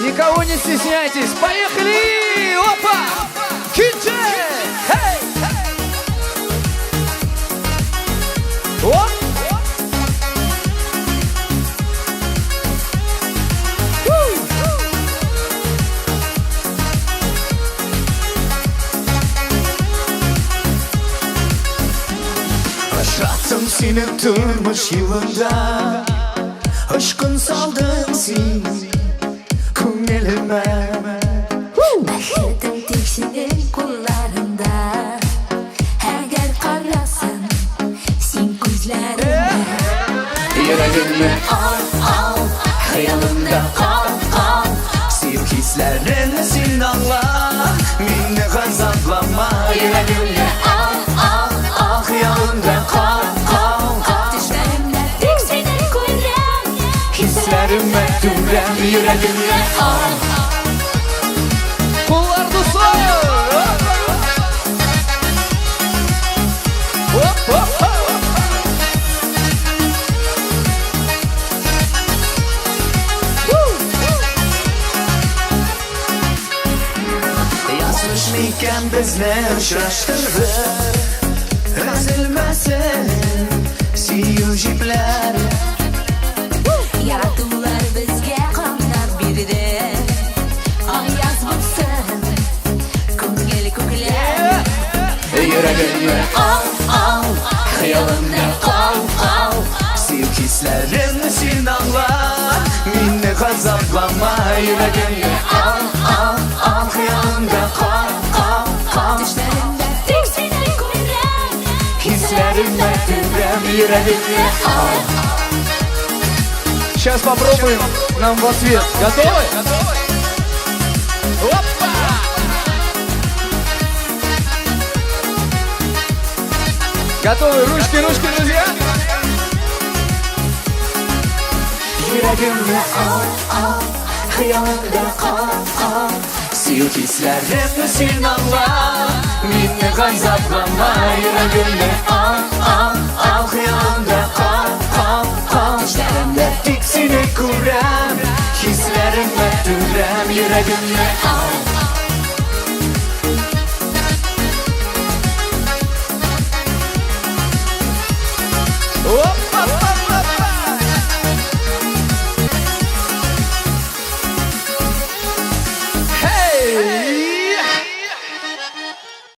Никого не стесняйтесь. Поехали! Опа! Китче! Хей! Оп! Yaşattım seni durmuş yılında. Aşkın saldın sen Künelime Başladım tiksindim kollarında. Eğer karlasın sen gözlerime. Yüreğimde al al Hayalımda kal kal Sevk hislerini sen anla Beni gazaplama Yüreğimde al al al Hayalımda kal kal kal Düşlerimde tiksindim kollarım. Hislerime dürem Yüreğimde al Kollar dostlar! Hop hop hop! Yazmış mıyken bizle uçraştırdı Üzülmesin Siyujipler Yarattılar bizge kanlar birde. Ayaz bulsun Kungeli kukler. Yüreğimde al al Hayalımda kal kal Sevk hislerini sen anla Beni gazaplama Yüreğimde al al al Hayalımda kal kal kal Düşlerimde tiksindim kollarım. Hislerime dürem Yüreğimde al Сейчас попробуем нам в ответ. Готовы? Опа! Готовы? Ручки, ручки, друзья! Yüreğimde al al Hayalımda kal kal Sevk hislerini sen anla Beni gazaplama Yüreğimde al al al Hayalımda kal kal kal Düşlerimde tiksini kurem Hislerime dürem Yüreğimde al Оп!